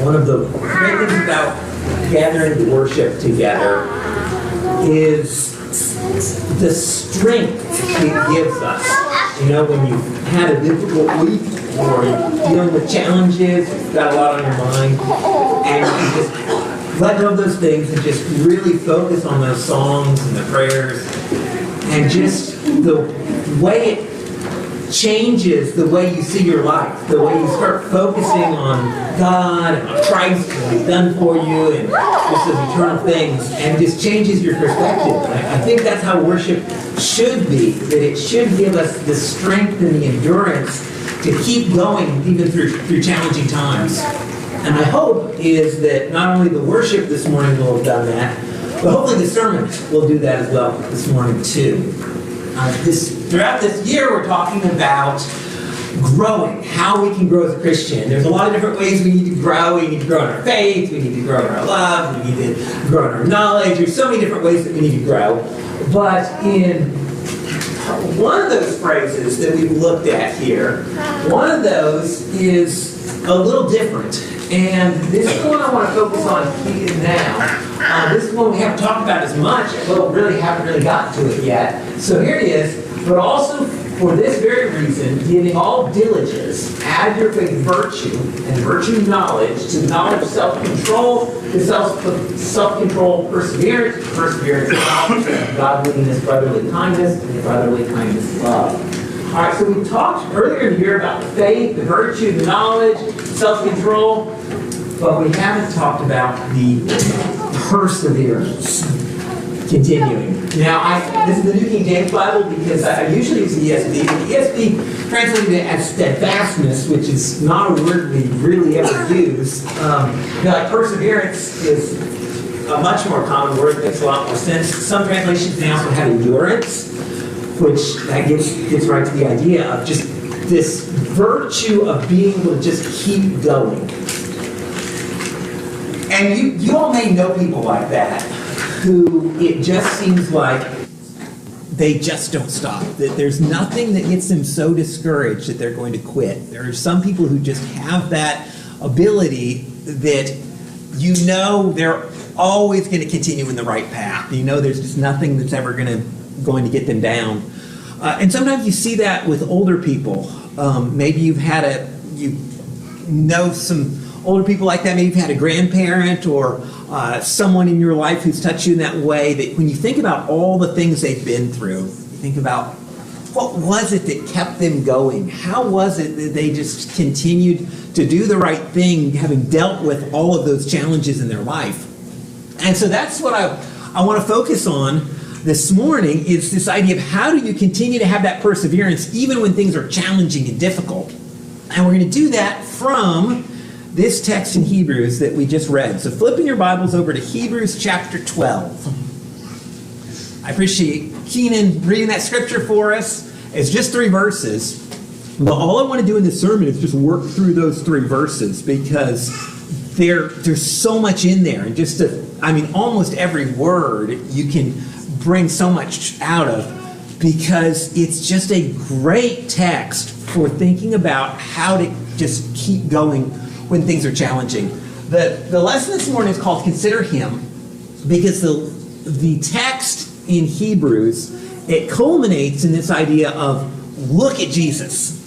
one of the great things about gathering to worship together is the strength it gives us. You know, when you've had a difficult week or you're dealing with challenges, you've got a lot on your mind, and you can just let go of those things and just really focus on those songs and the prayers, and just the way it changes the way you see your life, the way you start focusing on God and on Christ and what He's done for you and just those eternal things, and just changes your perspective. I think that's how worship should be, that it should give us the strength and the endurance to keep going even through challenging times. And my hope is that not only the worship this morning will have done that, but hopefully the sermon will do that as well this morning too. Throughout this year, we're talking about growing, how we can grow as a Christian. There's a lot of different ways we need to grow. We need to grow in our faith. We need to grow in our love. We need to grow in our knowledge. There's so many different ways that we need to grow. But in one of those phrases that we've looked at here, one of those is a little different. And this is one I want to focus on now. This is one we haven't talked about as much. Well, really haven't really gotten to it yet. So here it is. But also for this very reason, giving all diligence, add your faith virtue, and virtue knowledge, to knowledge self-control, to self-control perseverance, perseverance knowledge, godliness, brotherly kindness, and brotherly kindness love. All right, so we talked earlier in the year about the faith, the virtue, the knowledge, self-control, but we haven't talked about the perseverance. Continuing. Now, this is the New King James Bible because I usually use the ESV. The ESV translated it as steadfastness, which is not a word we really ever use. Like perseverance is a much more common word. It makes a lot more sense. Some translations now also have endurance, which that gets right to the idea of just this virtue of being able to just keep going. And you all may know people like that, who it just seems like they just don't stop. That there's nothing that gets them so discouraged that they're going to quit. There are some people who just have that ability that you know they're always going to continue in the right path. You know there's just nothing that's ever going to get them down. And sometimes you see that with older people. Maybe you know some older people like that. Maybe you've had a grandparent or someone in your life who's touched you in that way, that when you think about all the things they've been through, you think about what was it that kept them going? How was it that they just continued to do the right thing, having dealt with all of those challenges in their life? And so that's what I want to focus on this morning, is this idea of how do you continue to have that perseverance even when things are challenging and difficult. And we're going to do that from this text in Hebrews that we just read. So flipping your Bibles over to Hebrews chapter 12. I appreciate Keenan reading that scripture for us. It's just 3 verses. But all I want to do in this sermon is just work through those 3 verses, because there's so much in there. And almost every word you can bring so much out of, because it's just a great text for thinking about how to just keep going when things are challenging. The lesson this morning is called Consider Him, because the text in Hebrews, it culminates in this idea of look at Jesus.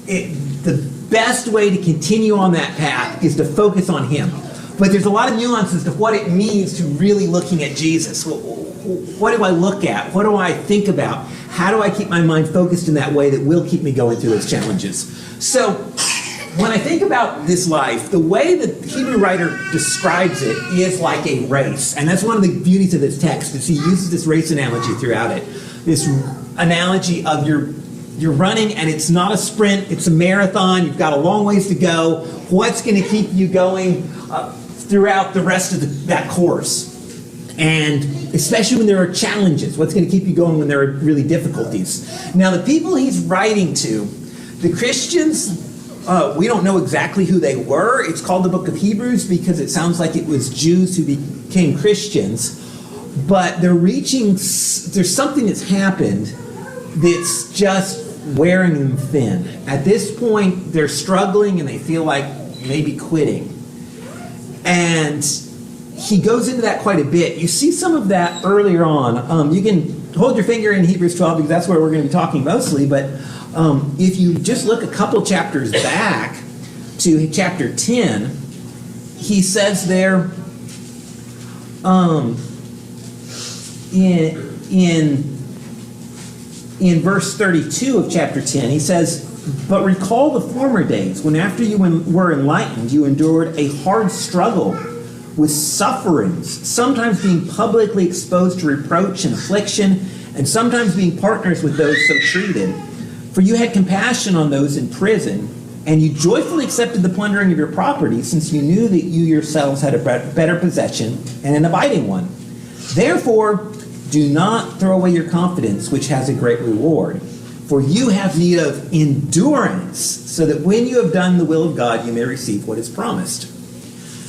The best way to continue on that path is to focus on Him. But there's a lot of nuances to what it means to really looking at Jesus. What do I look at? What do I think about? How do I keep my mind focused in that way that will keep me going through those challenges? So when I think about this life, the way that the Hebrew writer describes it is like a race. And that's one of the beauties of this text, is he uses this race analogy throughout it. This analogy of you're running, and it's not a sprint, it's a marathon. You've got a long ways to go. What's going to keep you going throughout the rest of that course? And especially when there are challenges, what's going to keep you going when there are really difficulties? Now, the people he's writing to, the Christians, we don't know exactly who they were. It's called the book of Hebrews because it sounds like it was Jews who became Christians. But there's something that's happened that's just wearing them thin. At this point, they're struggling and they feel like maybe quitting. And he goes into that quite a bit. You see some of that earlier on. You can hold your finger in Hebrews 12 because that's where we're going to be talking mostly. But if you just look a couple chapters back to chapter 10, he says there in verse 32 of chapter 10, he says, "But recall the former days, when after you were enlightened, you endured a hard struggle with sufferings, sometimes being publicly exposed to reproach and affliction, and sometimes being partners with those so treated. For you had compassion on those in prison, and you joyfully accepted the plundering of your property, since you knew that you yourselves had a better possession and an abiding one. Therefore, do not throw away your confidence, which has a great reward. For you have need of endurance, so that when you have done the will of God, you may receive what is promised."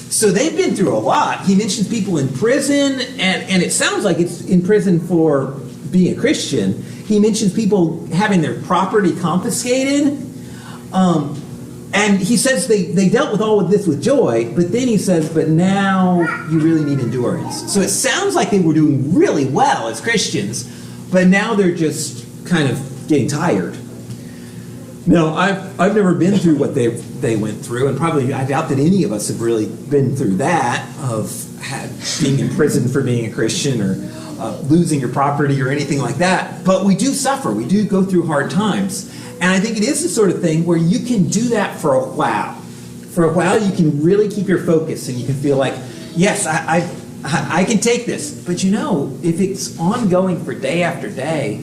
So they've been through a lot. He mentions people in prison, and it sounds like it's in prison for being a Christian. He mentions people having their property confiscated. And he says they dealt with all of this with joy, but then he says, but now you really need endurance. So it sounds like they were doing really well as Christians, but now they're just kind of getting tired. No, I've never been through what they went through, and probably I doubt that any of us have really been through that, of being in prison for being a Christian, or losing your property or anything like that. But we do suffer. We do go through hard times. And I think it is the sort of thing where you can do that for a while. For a while, you can really keep your focus, and you can feel like, yes, I can take this. But you know, if it's ongoing for day after day,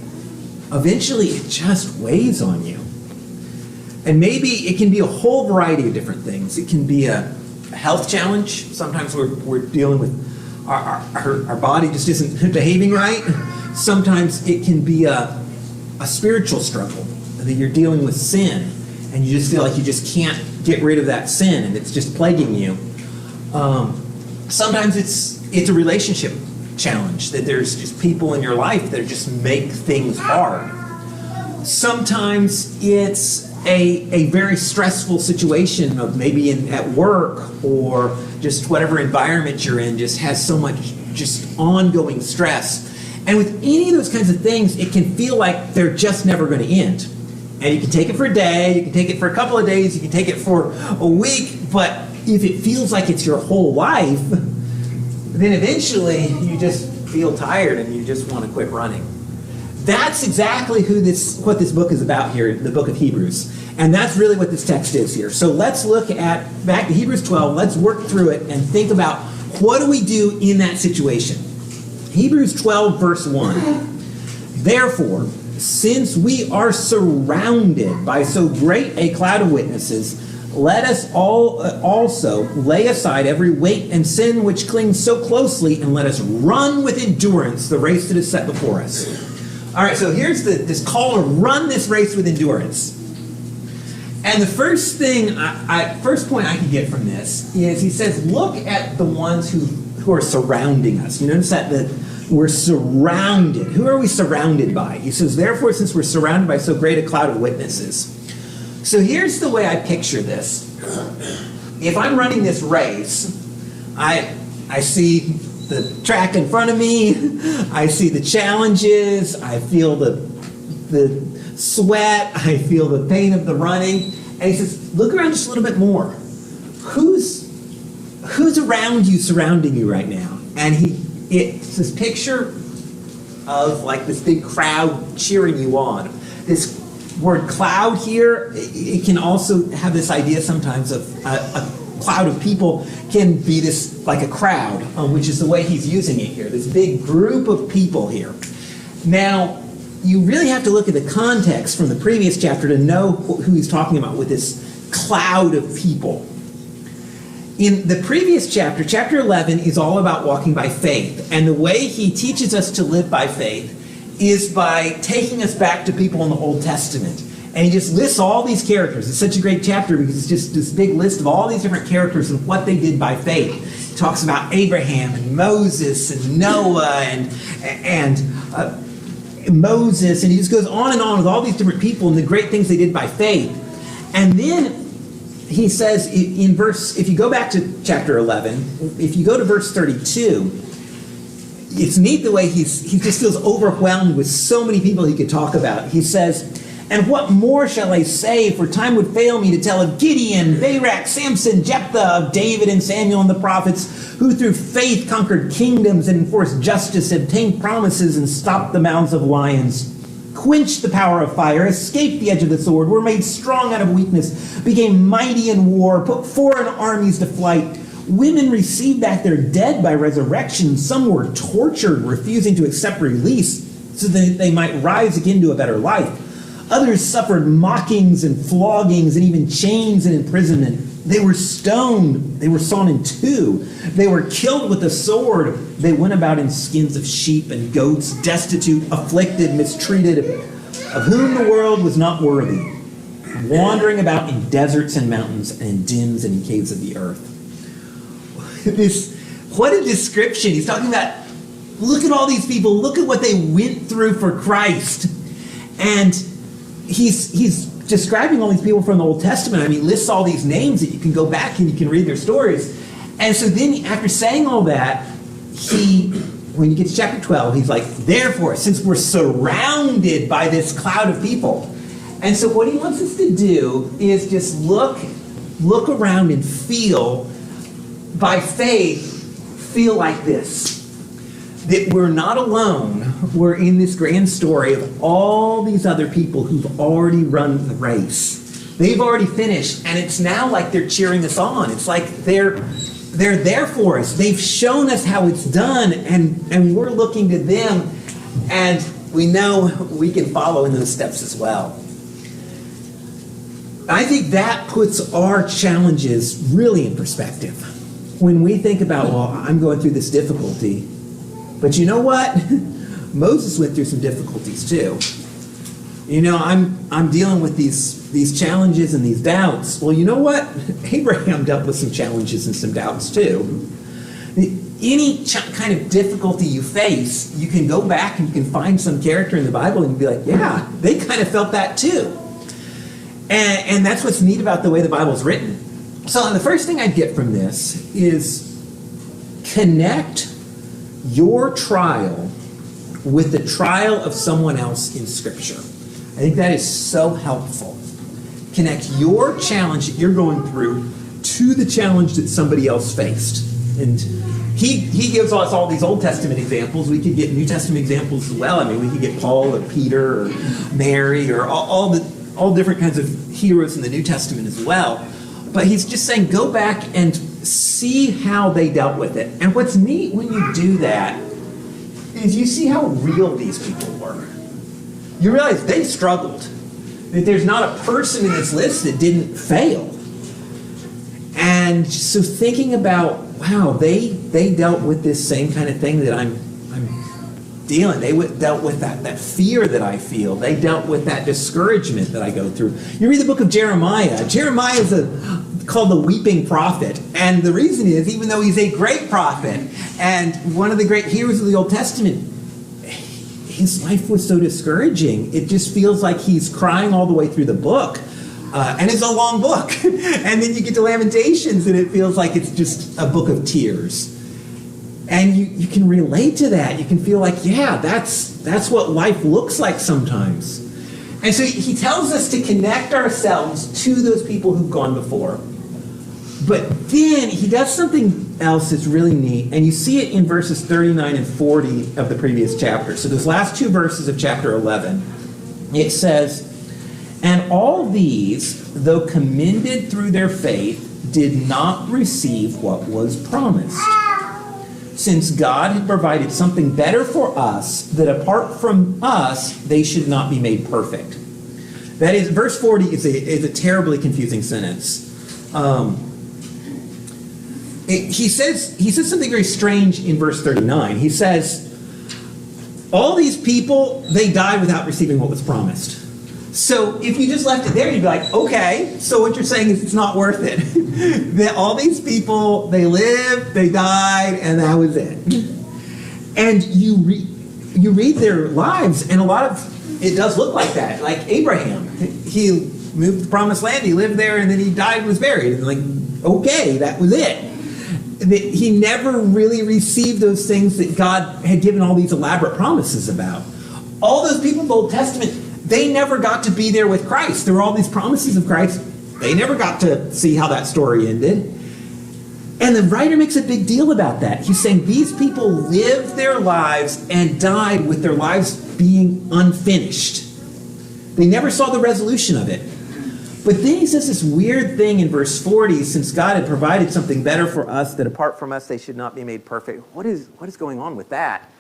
eventually it just weighs on you. And maybe it can be a whole variety of different things. It can be a health challenge. Sometimes we're dealing with our body just isn't behaving right. Sometimes it can be a spiritual struggle, that you're dealing with sin, and you just feel like you just can't get rid of that sin, and it's just plaguing you. Sometimes it's a relationship challenge, that there's just people in your life that just make things hard. Sometimes it's a very stressful situation of maybe at work, or just whatever environment you're in just has so much just ongoing stress. And with any of those kinds of things, it can feel like they're just never going to end. And you can take it for a day, you can take it for a couple of days, you can take it for a week, but if it feels like it's your whole life, then eventually you just feel tired and you just want to quit running. That's exactly what this book is about here, the book of Hebrews. And that's really what this text is here. So let's look back to Hebrews 12, let's work through it and think about what do we do in that situation. Hebrews 12, verse 1. Therefore, since we are surrounded by so great a cloud of witnesses, let us also lay aside every weight and sin which clings so closely, and let us run with endurance the race that is set before us. All right, so here's this call to run this race with endurance. And the first thing, first point I can get from this is he says, look at the ones who are surrounding us. You notice that we're surrounded. Who are we surrounded by? He says, therefore, since we're surrounded by so great a cloud of witnesses. So here's the way I picture this. If I'm running this race, I see the track in front of me, I see the challenges, I feel the sweat, I feel the pain of the running. And he says, look around just a little bit more. Who's around you, surrounding you right now? And it's this picture of like this big crowd cheering you on. This word cloud here, it can also have this idea sometimes of a cloud of people can be this like a crowd, which is the way he's using it here. This big group of people here. Now, you really have to look at the context from the previous chapter to know who he's talking about with this cloud of people. In the previous chapter, chapter 11, is all about walking by faith. And the way he teaches us to live by faith is by taking us back to people in the Old Testament. And he just lists all these characters. It's such a great chapter because it's just this big list of all these different characters and what they did by faith. He talks about Abraham and Moses and Noah and Moses, and he just goes on and on with all these different people and the great things they did by faith. And then he says in verse, if you go back to chapter 11, if you go to verse 32, it's neat the way he just feels overwhelmed with so many people he could talk about. He says, "And what more shall I say? For time would fail me to tell of Gideon, Barak, Samson, Jephthah, of David and Samuel and the prophets, who through faith conquered kingdoms and enforced justice, obtained promises and stopped the mouths of lions, quenched the power of fire, escaped the edge of the sword, were made strong out of weakness, became mighty in war, put foreign armies to flight. Women received back their dead by resurrection. Some were tortured, refusing to accept release so that they might rise again to a better life. Others suffered mockings and floggings and even chains and imprisonment. They were stoned. They were sawn in two. They were killed with a sword. They went about in skins of sheep and goats, destitute, afflicted, mistreated, of whom the world was not worthy, wandering about in deserts and mountains and in dens and in caves of the earth." What a description. He's talking about, look at all these people. Look at what they went through for Christ. And he's describing all these people from the Old Testament. I mean, he lists all these names that you can go back and you can read their stories. And so then after saying all that, when you get to chapter 12, he's like, therefore, since we're surrounded by this cloud of people. And so what he wants us to do is just look around and feel, by faith, feel like this. That we're not alone. We're in this grand story of all these other people who've already run the race. They've already finished, and it's now like they're cheering us on. It's like they're there for us. They've shown us how it's done, and we're looking to them, and we know we can follow in those steps as well. I think that puts our challenges really in perspective. When we think about, well, I'm going through this difficulty, but you know what? Moses went through some difficulties too. You know, I'm dealing with these challenges and these doubts. Well, you know what? Abraham dealt with some challenges and some doubts too. Any kind of difficulty you face, you can go back and you can find some character in the Bible and be like, yeah, they kind of felt that too. And that's what's neat about the way the Bible's written. So the first thing I'd get from this is connect your trial with the trial of someone else in Scripture. I think that is so helpful. Connect your challenge that you're going through to the challenge that somebody else faced. And he gives us all these Old Testament examples. We could get New Testament examples as well. I mean, we could get Paul or Peter or Mary or all different kinds of heroes in the New Testament as well. But he's just saying, go back and see how they dealt with it. And what's neat when you do that is you see how real these people were. You realize they struggled. That there's not a person in this list that didn't fail. And so thinking about, wow, they dealt with this same kind of thing that I'm dealing. They dealt with that fear that I feel. They dealt with that discouragement that I go through. You read the book of Jeremiah. Jeremiah is called the weeping prophet. And the reason is, even though he's a great prophet and one of the great heroes of the Old Testament, his life was so discouraging. It just feels like he's crying all the way through the book. And it's a long book. And then you get to Lamentations and it feels like it's just a book of tears. And you can relate to that. You can feel like, yeah, that's what life looks like sometimes. And so he tells us to connect ourselves to those people who've gone before. But then he does something else that's really neat. And you see it in verses 39 and 40 of the previous chapter. So those last two verses of chapter 11. It says, "And all these, though commended through their faith, did not receive what was promised, since God had provided something better for us, that apart from us, they should not be made perfect." That is, verse 40 is a terribly confusing sentence. He says something very strange in verse 39. He says, all these people, they died without receiving what was promised. So if you just left it there, you'd be like, okay, so what you're saying is it's not worth it. That all these people, they lived, they died, and that was it. And you read their lives, and a lot of it does look like that. Like Abraham, he moved to the promised land, he lived there, and then he died and was buried. And like, okay, that was it. He never really received those things that God had given all these elaborate promises about. All those people in the Old Testament, they never got to be there with Christ. There were all these promises of Christ. They never got to see how that story ended. And the writer makes a big deal about that. He's saying these people lived their lives and died with their lives being unfinished. They never saw the resolution of it. But then he says this weird thing in verse 40, since God had provided something better for us, that apart from us they should not be made perfect. What is going on with that?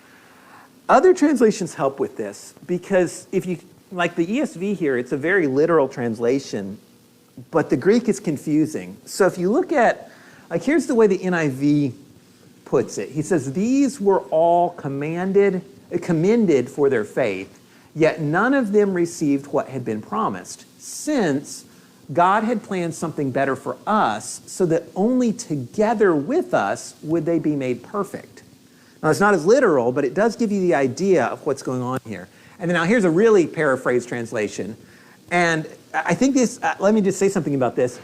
Other translations help with this, because if you, like the ESV here, it's a very literal translation, but the Greek is confusing. So if you look at, like here's the way the NIV puts it. He says, these were all commended for their faith, yet none of them received what had been promised, since God had planned something better for us, so that only together with us would they be made perfect. Now, it's not as literal, but it does give you the idea of what's going on here. And then now here's a really paraphrased translation. And I think this, let me just say something about this.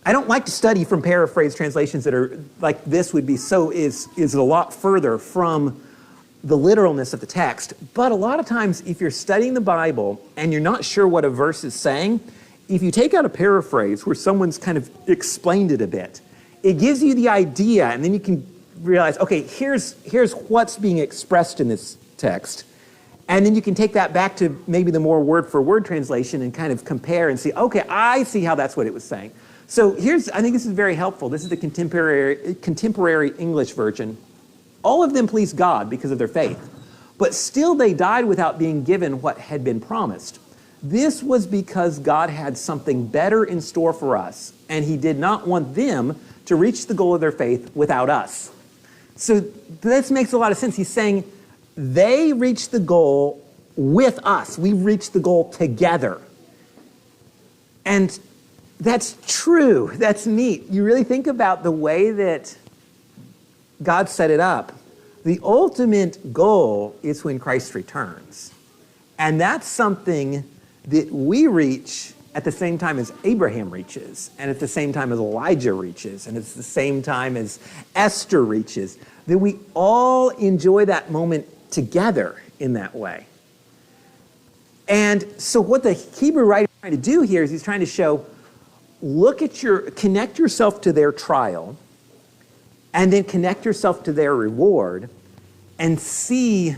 I don't like to study from paraphrased translations that are like this would be is a lot further from the literalness of the text. But a lot of times, if you're studying the Bible and you're not sure what a verse is saying, if you take out a paraphrase where someone's kind of explained it a bit, it gives you the idea, and then you can realize, okay, here's what's being expressed in this text. And then you can take that back to maybe the more word-for-word translation and kind of compare and see, okay, I see how that's what it was saying. So I think this is very helpful. This is the contemporary English version. All of them pleased God because of their faith, but still they died without being given what had been promised. This was because God had something better in store for us, and he did not want them to reach the goal of their faith without us. So this makes a lot of sense. He's saying they reached the goal with us. We reached the goal together. And that's true. That's neat. You really think about the way that God set it up. The ultimate goal is when Christ returns. And that's something that we reach at the same time as Abraham reaches, and at the same time as Elijah reaches, and it's the same time as Esther reaches, that we all enjoy that moment together in that way. And so what the Hebrew writer is trying to do here is he's trying to show, connect yourself to their trial, and then connect yourself to their reward, and see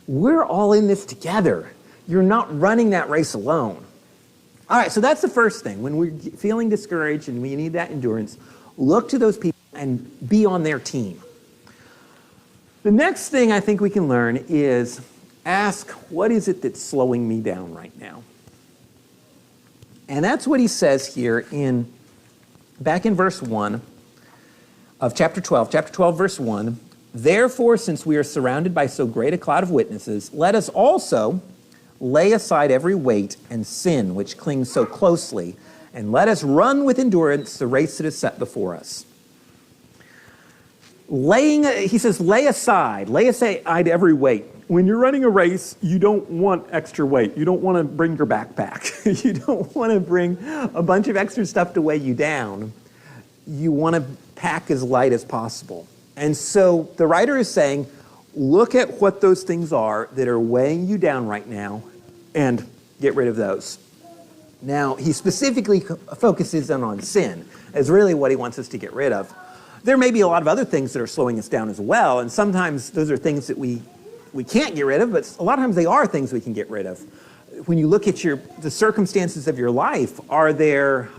we're all in this together. You're not running that race alone. All right, so that's the first thing. When we're feeling discouraged and we need that endurance, look to those people and be on their team. The next thing I think we can learn is ask, what is it that's slowing me down right now? And that's what he says here back in verse 1 of chapter 12. Chapter 12, verse 1. Therefore, since we are surrounded by so great a cloud of witnesses, let us also lay aside every weight and sin which clings so closely, and let us run with endurance the race that is set before us. He says, lay aside every weight. When you're running a race, you don't want extra weight. You don't want to bring your backpack. You don't want to bring a bunch of extra stuff to weigh you down. You want to pack as light as possible. And so the writer is saying, look at what those things are that are weighing you down right now and get rid of those. Now, he specifically focuses on sin as really what he wants us to get rid of. There may be a lot of other things that are slowing us down as well, and sometimes those are things that we can't get rid of, but a lot of times they are things we can get rid of. When you look at the circumstances of your life, are there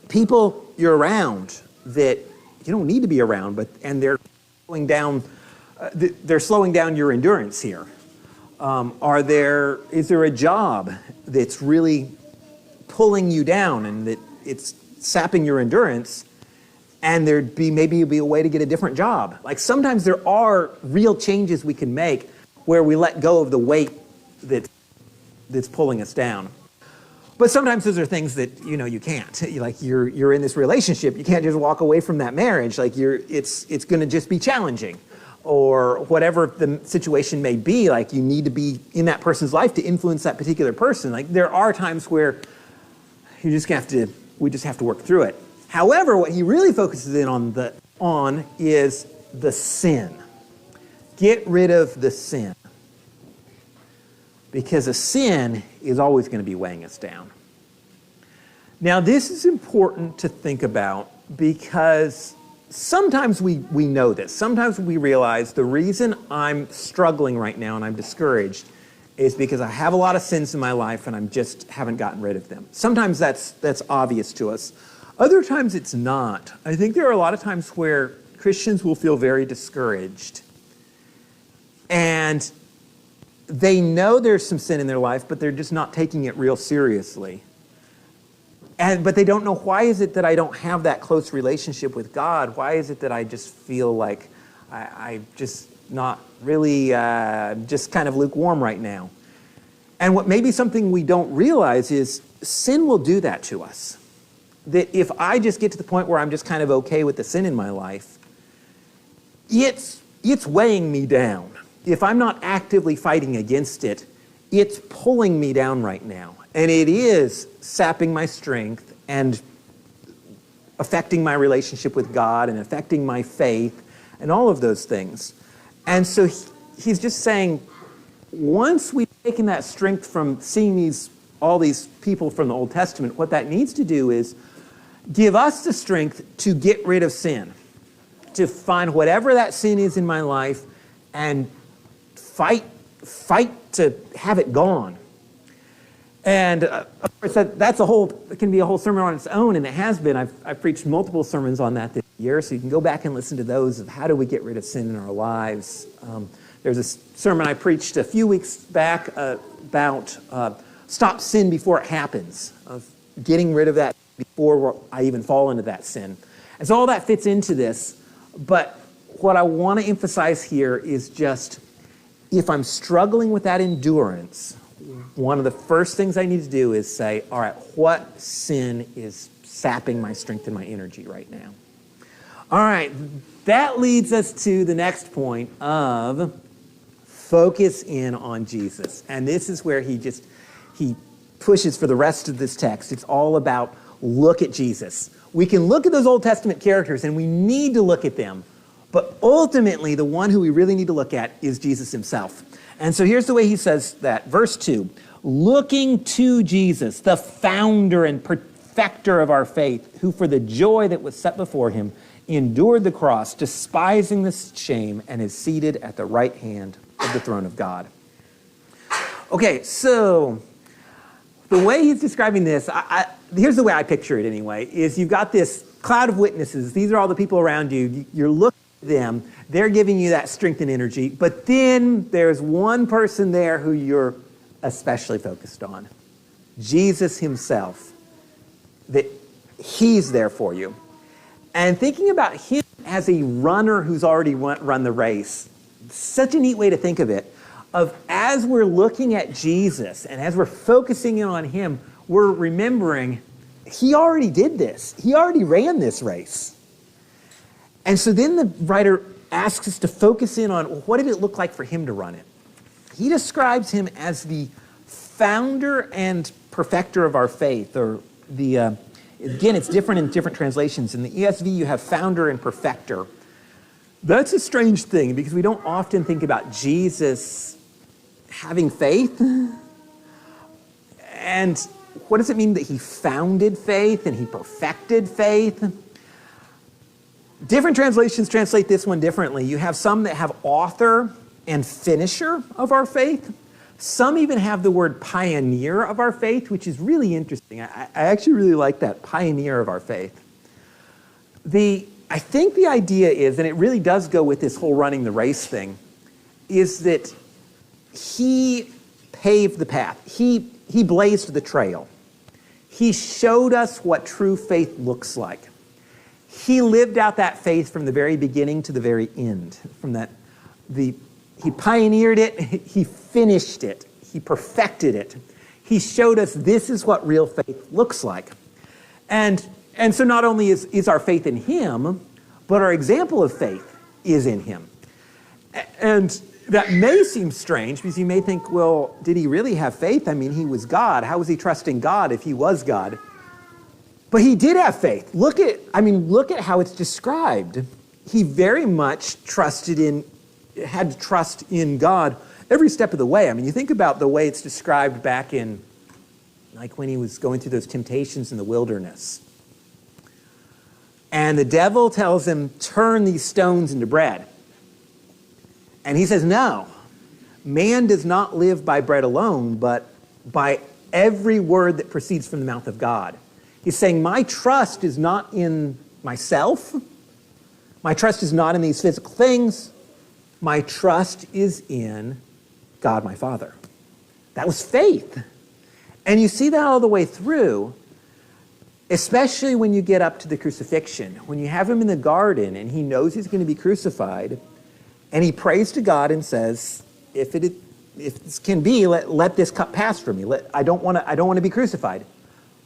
people you're around that you don't need to be around, and they're slowing down your endurance here? Is there a job that's really pulling you down and that it's sapping your endurance, and maybe a way to get a different job? Like sometimes there are real changes we can make where we let go of the weight that's pulling us down. But sometimes those are things that you can't. Like you're in this relationship, you can't just walk away from that marriage. Like it's going to just be challenging. or whatever the situation may be, like you need to be in that person's life to influence that particular person. Like there are times where we just have to work through it. However, what he really focuses in on is the sin. Get rid of the sin. Because a sin is always going to be weighing us down. Now, this is important to think about because sometimes we know this. Sometimes we realize the reason I'm struggling right now and I'm discouraged is because I have a lot of sins in my life and I just haven't gotten rid of them. Sometimes that's obvious to us. Other times it's not. I think there are a lot of times where Christians will feel very discouraged. And they know there's some sin in their life, but they're just not taking it real seriously. But they don't know, why is it that I don't have that close relationship with God? Why is it that I just feel like I just not really, just kind of lukewarm right now? And what may be something we don't realize is sin will do that to us. That if I just get to the point where I'm just kind of okay with the sin in my life, it's weighing me down. If I'm not actively fighting against it, it's pulling me down right now. And it is sapping my strength and affecting my relationship with God and affecting my faith and all of those things. And so he's just saying, once we've taken that strength from seeing all these people from the Old Testament, what that needs to do is give us the strength to get rid of sin, to find whatever that sin is in my life and fight to have it gone. And of course, it can be a whole sermon on its own, and it has been. I've preached multiple sermons on that this year, so you can go back and listen to those of how do we get rid of sin in our lives. There's a sermon I preached a few weeks back about stop sin before it happens, of getting rid of that before I even fall into that sin. And so all that fits into this, but what I want to emphasize here is just, if I'm struggling with that endurance, one of the first things I need to do is say, all right, what sin is sapping my strength and my energy right now? All right, that leads us to the next point of focus in on Jesus. And this is where he pushes for the rest of this text. It's all about look at Jesus. We can look at those Old Testament characters and we need to look at them. But ultimately, the one who we really need to look at is Jesus himself. And so here's the way he says that. Verse 2, looking to Jesus, the founder and perfecter of our faith, who for the joy that was set before him endured the cross, despising the shame, and is seated at the right hand of the throne of God. Okay, so the way he's describing this, here's the way I picture it anyway, is you've got this cloud of witnesses. These are all the people around you. You're looking at them. They're giving you that strength and energy. But then there's one person there who you're especially focused on. Jesus himself. That he's there for you. And thinking about him as a runner who's already run the race, such a neat way to think of it, of as we're looking at Jesus and as we're focusing in on him, we're remembering he already did this. He already ran this race. And so then the writer asks us to focus in on, well, what did it look like for him to run it? He describes him as the founder and perfecter of our faith, or the, again, it's different in different translations. In the ESV, you have founder and perfecter. That's a strange thing because we don't often think about Jesus having faith. And what does it mean that he founded faith and he perfected faith? Different translations translate this one differently. You have some that have author and finisher of our faith. Some even have the word pioneer of our faith, which is really interesting. I actually really like that, pioneer of our faith. I think the idea is, and it really does go with this whole running the race thing, is that he paved the path. He blazed the trail. He showed us what true faith looks like. He lived out that faith from the very beginning to the very end. He pioneered it, he finished it, he perfected it. He showed us this is what real faith looks like. And so not only is our faith in him, but our example of faith is in him. And that may seem strange because you may think, well, did he really have faith? I mean, he was God. How was he trusting God if he was God? But he did have faith. Look at how it's described. He very much had trust in God every step of the way. I mean, you think about the way it's described back in, like when he was going through those temptations in the wilderness. And the devil tells him, turn these stones into bread. And he says, no, man does not live by bread alone, but by every word that proceeds from the mouth of God. He's saying, my trust is not in myself. My trust is not in these physical things. My trust is in God, my Father. That was faith. And you see that all the way through, especially when you get up to the crucifixion. When you have him in the garden and he knows he's going to be crucified, and he prays to God and says, if this can be, let this cup pass from me. I don't want to be crucified.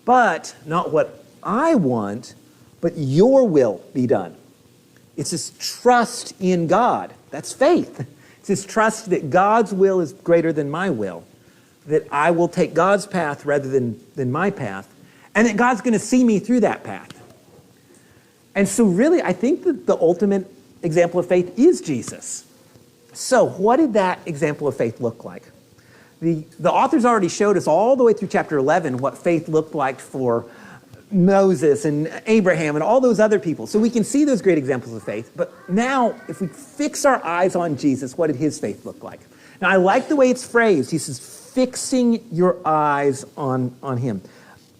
But not what I want, but your will be done. It's this trust in God. That's faith. It's this trust that God's will is greater than my will, that I will take God's path rather than my path, and that God's going to see me through that path. And so really, I think that the ultimate example of faith is Jesus. So what did that example of faith look like? The authors already showed us all the way through chapter 11 what faith looked like for Moses and Abraham and all those other people. So we can see those great examples of faith. But now, if we fix our eyes on Jesus, what did his faith look like? Now, I like the way it's phrased. He says, fixing your eyes on him.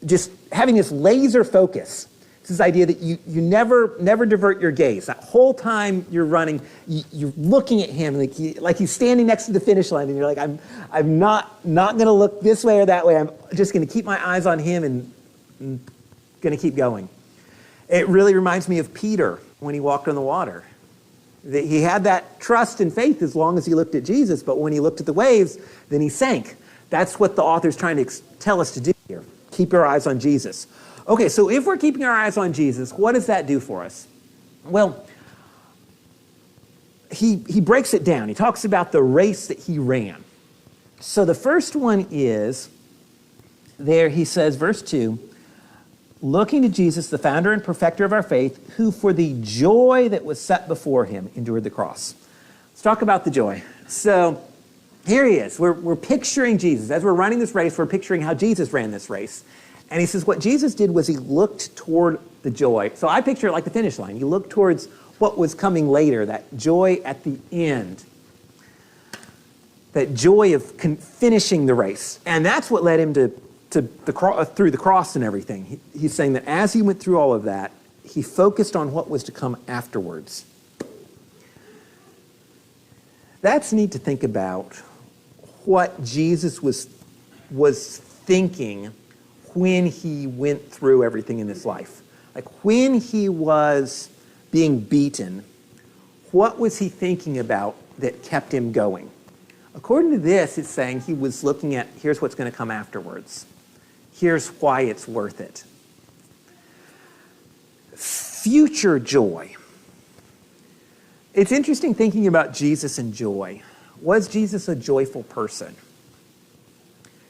Just having this laser focus. It's this idea that you never divert your gaze. That whole time you're running, you're looking at him like he's standing next to the finish line, and you're like, I'm not going to look this way or that way. I'm just going to keep my eyes on him and going to keep going. It really reminds me of Peter when he walked on the water. That he had that trust and faith as long as he looked at Jesus, but when he looked at the waves, then he sank. That's what the author's trying to tell us to do here. Keep your eyes on Jesus. Okay, so if we're keeping our eyes on Jesus, what does that do for us? Well, he breaks it down. He talks about the race that he ran. So the first one is, there he says, verse 2, looking to Jesus, the founder and perfecter of our faith, who for the joy that was set before him endured the cross. Let's talk about the joy. So here he is. We're picturing Jesus. As we're running this race, we're picturing how Jesus ran this race. And he says what Jesus did was he looked toward the joy. So I picture it like the finish line. He looked towards what was coming later, that joy at the end. That joy of finishing the race. And that's what led him through the cross and everything. He's saying that as he went through all of that, he focused on what was to come afterwards. That's neat to think about what Jesus was thinking when he went through everything in this life. Like when he was being beaten, what was he thinking about that kept him going? According to this, it's saying he was looking at, here's what's going to come afterwards. Here's why it's worth it. Future joy. It's interesting thinking about Jesus and joy. Was Jesus a joyful person?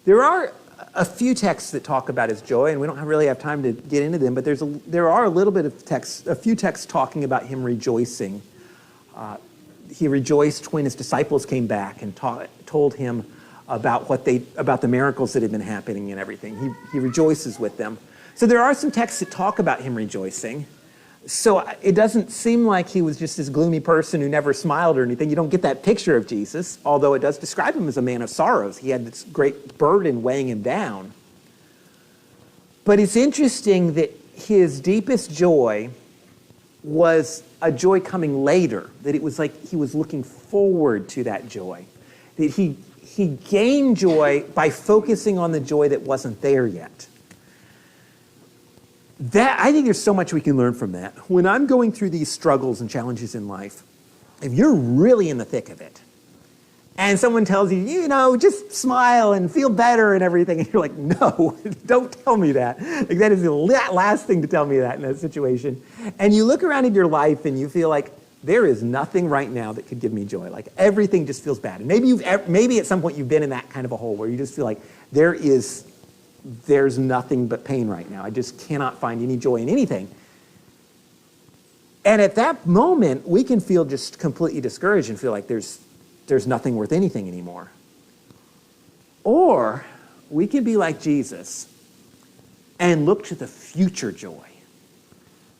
There are a few texts that talk about his joy, and we don't really have time to get into them, but there are a little bit of texts, a few texts talking about him rejoicing. He rejoiced when his disciples came back and told him about the miracles that had been happening and everything. He rejoices with them. So there are some texts that talk about him rejoicing. So it doesn't seem like he was just this gloomy person who never smiled or anything. You don't get that picture of Jesus, although it does describe him as a man of sorrows. He had this great burden weighing him down. But it's interesting that his deepest joy was a joy coming later, that it was like he was looking forward to that joy, that he gained joy by focusing on the joy that wasn't there yet. I think there's so much we can learn from that. When I'm going through these struggles and challenges in life, if you're really in the thick of it, and someone tells you, just smile and feel better and everything, and you're like, no, don't tell me that. Like, that is the last thing to tell me that in that situation. And you look around at your life and you feel like there is nothing right now that could give me joy. Like everything just feels bad. And maybe at some point you've been in that kind of a hole where you just feel like there's nothing but pain right now. I just cannot find any joy in anything. And at that moment, we can feel just completely discouraged and feel like there's nothing worth anything anymore. Or we can be like Jesus and look to the future joy.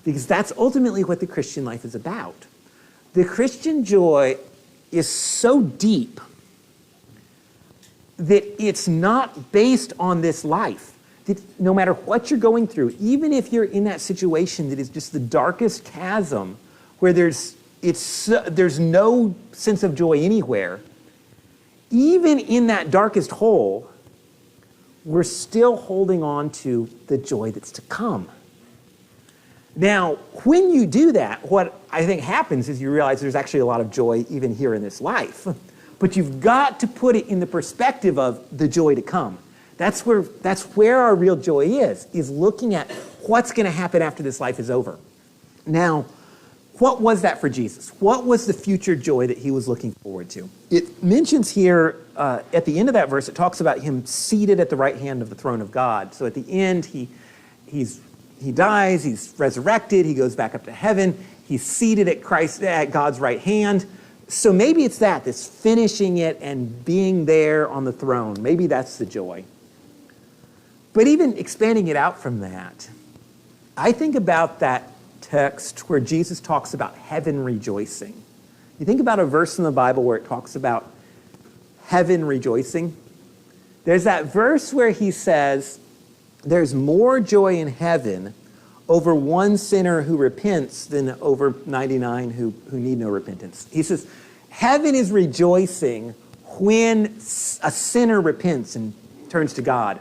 Because that's ultimately what the Christian life is about. The Christian joy is so deep that it's not based on this life. That no matter what you're going through, even if you're in that situation that is just the darkest chasm, where there's no sense of joy anywhere, even in that darkest hole, we're still holding on to the joy that's to come. Now, when you do that, what I think happens is you realize there's actually a lot of joy even here in this life. But you've got to put it in the perspective of the joy to come. That's where our real joy is looking at what's going to happen after this life is over. Now, what was that for Jesus? What was the future joy that he was looking forward to? It mentions here at the end of that verse, it talks about him seated at the right hand of the throne of God. So at the end, he dies, he's resurrected, he goes back up to heaven, he's seated at God's right hand. So maybe it's this finishing it and being there on the throne. Maybe that's the joy. But even expanding it out from that, I think about that text where Jesus talks about heaven rejoicing. You think about a verse in the Bible where it talks about heaven rejoicing. There's that verse where he says, there's more joy in heaven over one sinner who repents than over 99 who need no repentance. He says, heaven is rejoicing when a sinner repents and turns to God.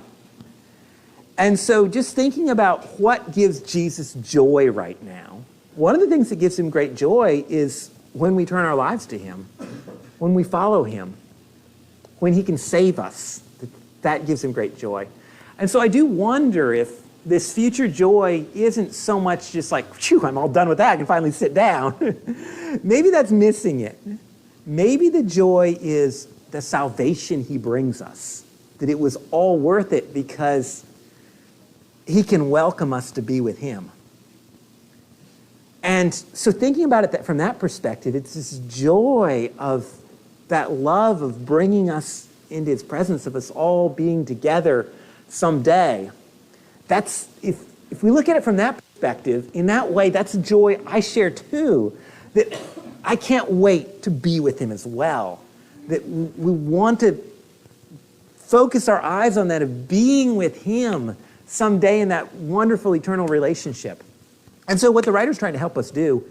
And so just thinking about what gives Jesus joy right now, one of the things that gives him great joy is when we turn our lives to him, when we follow him, when he can save us. That gives him great joy. And so I do wonder if this future joy isn't so much just like, phew, I'm all done with that, I can finally sit down. Maybe that's missing it. Maybe the joy is the salvation he brings us, that it was all worth it because he can welcome us to be with him. And so thinking about it from that perspective, it's this joy of that love of bringing us into his presence, of us all being together someday. That's, if we look at it from that perspective, in that way, that's a joy I share too, that I can't wait to be with him as well. That we want to focus our eyes on that of being with him someday in that wonderful eternal relationship. And so what the writer's trying to help us do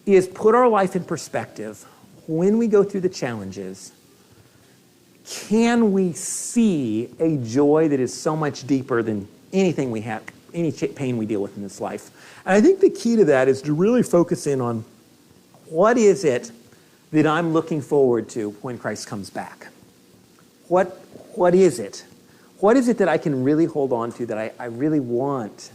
is put our life in perspective. When we go through the challenges, can we see a joy that is so much deeper than anything we have, any pain we deal with in this life? And I think the key to that is to really focus in on what is it that I'm looking forward to when Christ comes back? What is it? What is it that I can really hold on to, that I really want,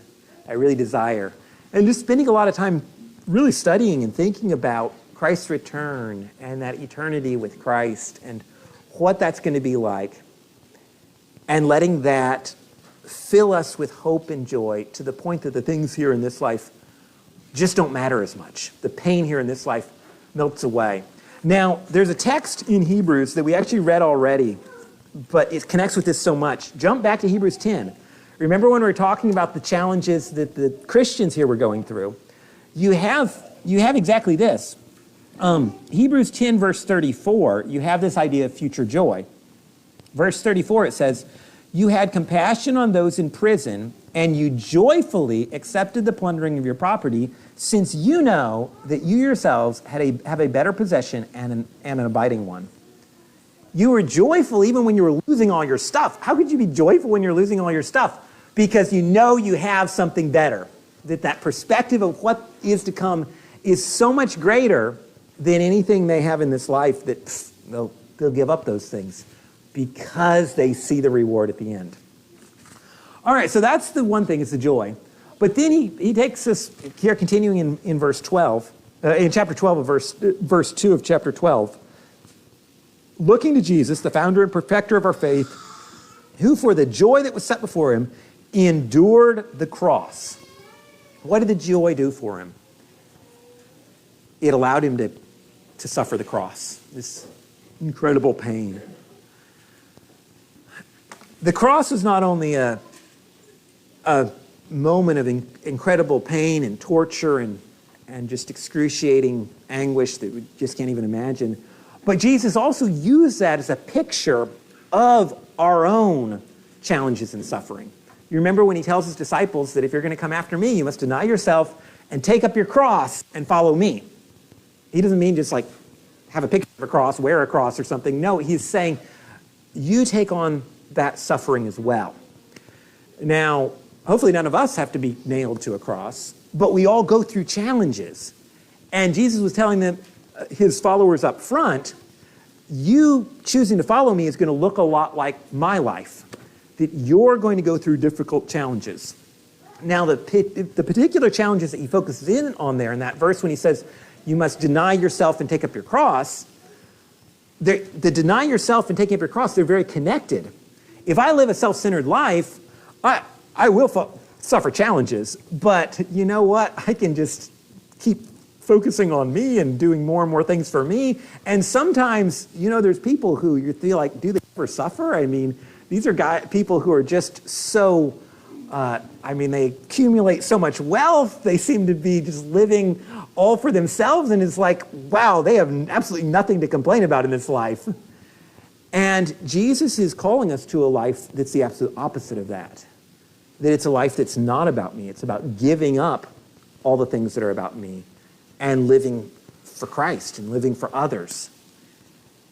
I really desire? And just spending a lot of time really studying and thinking about Christ's return and that eternity with Christ and what that's going to be like, and letting that fill us with hope and joy to the point that the things here in this life just don't matter as much. The pain here in this life melts away. Now, there's a text in Hebrews that we actually read already, but it connects with this so much. Jump back to Hebrews 10. Remember when we were talking about the challenges that the Christians here were going through? You have exactly this. Hebrews 10, verse 34, you have this idea of future joy. Verse 34, it says, you had compassion on those in prison, and you joyfully accepted the plundering of your property, since you know that you yourselves have a better possession and an abiding one. You were joyful even when you were losing all your stuff. How could you be joyful when you're losing all your stuff? Because you know you have something better. That perspective of what is to come is so much greater than anything they have in this life, that they'll give up those things because they see the reward at the end. All right, so that's the one thing, is the joy. But then he takes us here, continuing in verse 12, in chapter 12 of verse 2 of chapter 12. Looking to Jesus, the founder and perfecter of our faith, who for the joy that was set before him endured the cross. What did the joy do for him? It allowed him to suffer the cross, this incredible pain. The cross was not only a moment of incredible pain and torture and just excruciating anguish that we just can't even imagine, but Jesus also used that as a picture of our own challenges and suffering. You remember when he tells his disciples that if you're going to come after me, you must deny yourself and take up your cross and follow me. He doesn't mean just like have a picture of a cross, wear a cross or something. No, he's saying you take on that suffering as well. Now, hopefully none of us have to be nailed to a cross, but we all go through challenges. And Jesus was telling them, his followers up front, you choosing to follow me is going to look a lot like my life, that you're going to go through difficult challenges. Now, the particular challenges that he focuses in on there in that verse when he says, you must deny yourself and take up your cross, the deny yourself and taking up your cross, they're very connected. If I live a self-centered life, I will suffer challenges, but you know what? I can just keep focusing on me and doing more and more things for me. And sometimes, there's people who you feel like, do they ever suffer? I mean, these are people who are just so, they accumulate so much wealth. They seem to be just living all for themselves. And it's like, wow, they have absolutely nothing to complain about in this life. And Jesus is calling us to a life that's the absolute opposite of that. That it's a life that's not about me. It's about giving up all the things that are about me and living for Christ and living for others.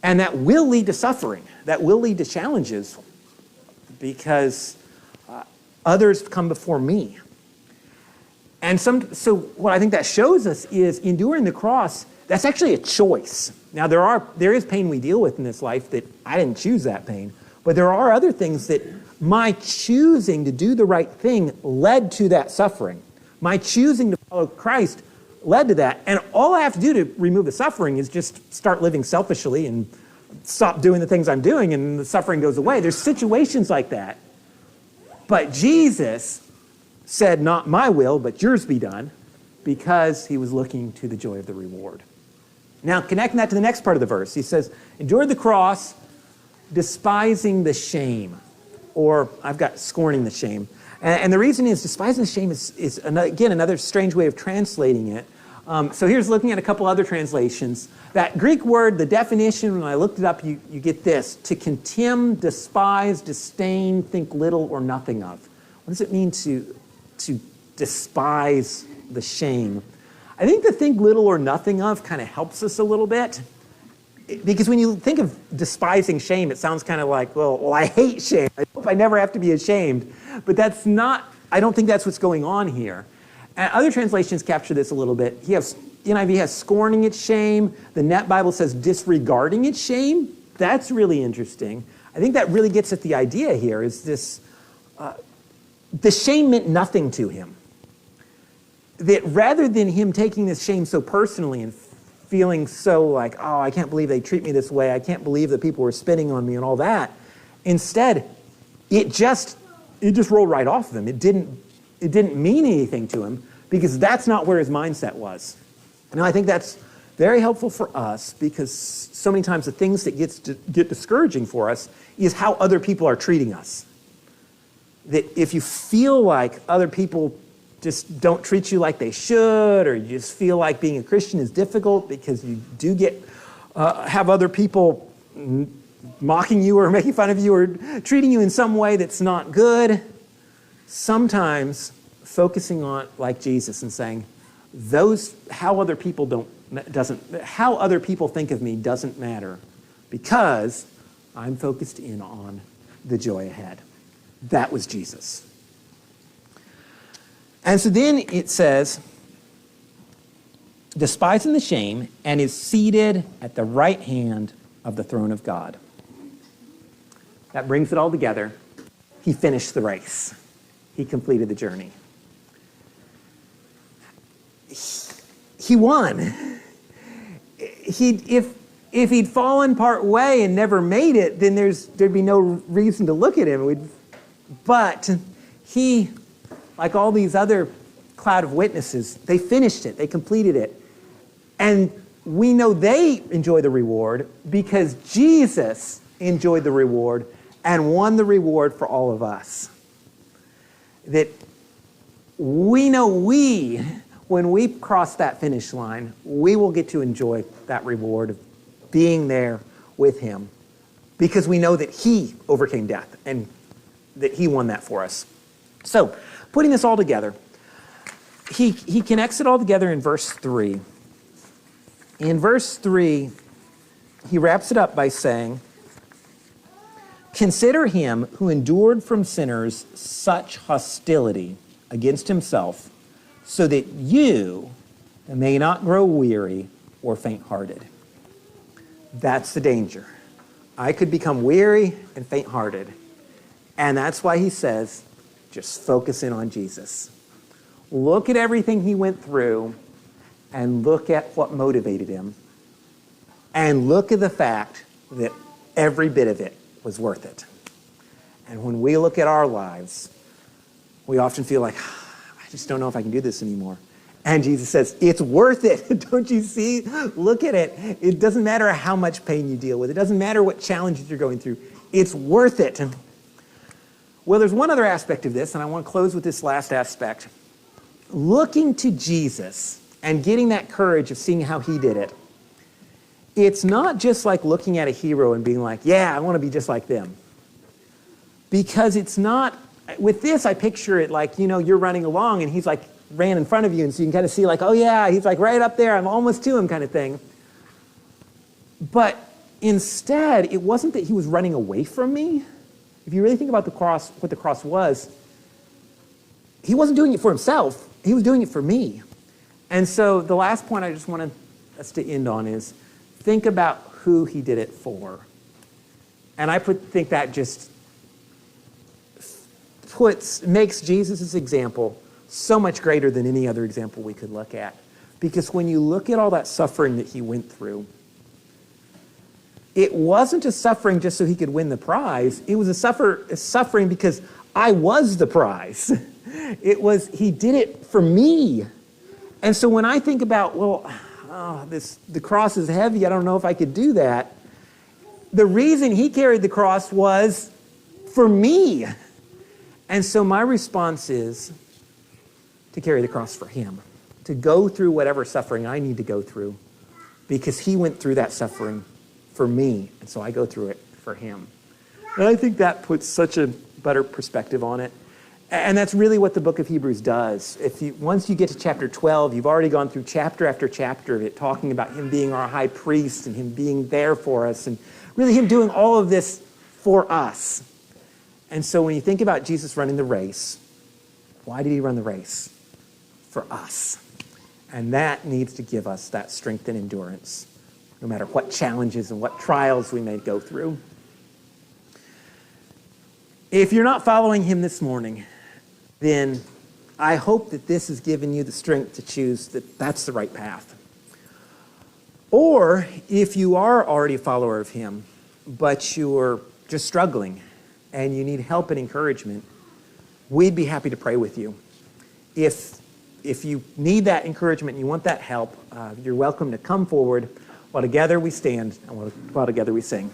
And that will lead to suffering. That will lead to challenges because others come before me. And so what I think that shows us is enduring the cross, that's actually a choice. Now, there is pain we deal with in this life that I didn't choose that pain, but there are other things that my choosing to do the right thing led to that suffering. My choosing to follow Christ led to that. And all I have to do to remove the suffering is just start living selfishly and stop doing the things I'm doing, and the suffering goes away. There's situations like that. But Jesus said, not my will, but yours be done, because he was looking to the joy of the reward. Now, connecting that to the next part of the verse, he says, endured the cross, despising the shame. Or I've got scorning the shame. And the reason is despising the shame is again, another strange way of translating it. So here's looking at a couple other translations. That Greek word, the definition, when I looked it up, you get this: to contemn, despise, disdain, think little or nothing of. What does it mean to despise the shame? I think the think little or nothing of kind of helps us a little bit. Because when you think of despising shame, it sounds kind of like, well, I hate shame. I hope I never have to be ashamed. But that's not, I don't think that's what's going on here. And other translations capture this a little bit. NIV has scorning its shame. The Net Bible says disregarding its shame. That's really interesting. I think that really gets at the idea here is this, the shame meant nothing to him. That rather than him taking this shame so personally and feeling so like, oh, I can't believe they treat me this way. I can't believe that people were spitting on me and all that. Instead, it just rolled right off of him. It didn't mean anything to him because that's not where his mindset was. And I think that's very helpful for us because so many times the things that get discouraging for us is how other people are treating us. That if you feel like other people just don't treat you like they should, or you just feel like being a Christian is difficult because you do have other people mocking you or making fun of you or treating you in some way that's not good, sometimes focusing on like Jesus and saying, how other people think of me doesn't matter because I'm focused in on the joy ahead. That was Jesus. And so then it says, despising the shame, and is seated at the right hand of the throne of God. That brings it all together. He finished the race. He completed the journey. He he won. If he'd fallen part way and never made it, then there'd be no reason to look at him. But he, like all these other cloud of witnesses, they finished it, they completed it. And we know they enjoy the reward because Jesus enjoyed the reward and won the reward for all of us. That we know when we cross that finish line, we will get to enjoy that reward of being there with him because we know that he overcame death and that he won that for us. So, putting this all together, he connects it all together in verse 3. In verse 3, he wraps it up by saying, "Consider him who endured from sinners such hostility against himself, so that you may not grow weary or faint-hearted." That's the danger. I could become weary and faint-hearted. And that's why he says, just focus in on Jesus. Look at everything he went through and look at what motivated him. And look at the fact that every bit of it was worth it. And when we look at our lives, we often feel like, I just don't know if I can do this anymore. And Jesus says, it's worth it. Don't you see? Look at it. It doesn't matter how much pain you deal with. It doesn't matter what challenges you're going through. It's worth it. Well, there's one other aspect of this, and I want to close with this last aspect. Looking to Jesus and getting that courage of seeing how he did it, it's not just like looking at a hero and being like, yeah, I want to be just like them. Because it's not, with this, I picture it like, you're running along and he's like ran in front of you, and so you can kind of see like, oh yeah, he's like right up there, I'm almost to him kind of thing. But instead, it wasn't that he was running away from me. If you really think about the cross, what the cross was, he wasn't doing it for himself, he was doing it for me. And so the last point I just want us to end on is, think about who he did it for. And I think that just makes Jesus' example so much greater than any other example we could look at. Because when you look at all that suffering that he went through, it wasn't a suffering just so he could win the prize. It was a suffering because I was the prize. He did it for me. And so when I think about, the cross is heavy, I don't know if I could do that. The reason he carried the cross was for me. And so my response is to carry the cross for him, to go through whatever suffering I need to go through, because he went through that suffering for me, and so I go through it for him. And I think that puts such a better perspective on it. And that's really what the book of Hebrews does. Once you get to chapter 12, you've already gone through chapter after chapter of it, talking about him being our high priest and him being there for us, and really him doing all of this for us. And so when you think about Jesus running the race, why did he run the race? For us. And that needs to give us that strength and endurance, no matter what challenges and what trials we may go through. If you're not following him this morning, then I hope that this has given you the strength to choose that that's the right path. Or if you are already a follower of him, but you're just struggling and you need help and encouragement, we'd be happy to pray with you. If you need that encouragement and you want that help, you're welcome to come forward while together we stand and while together we sing.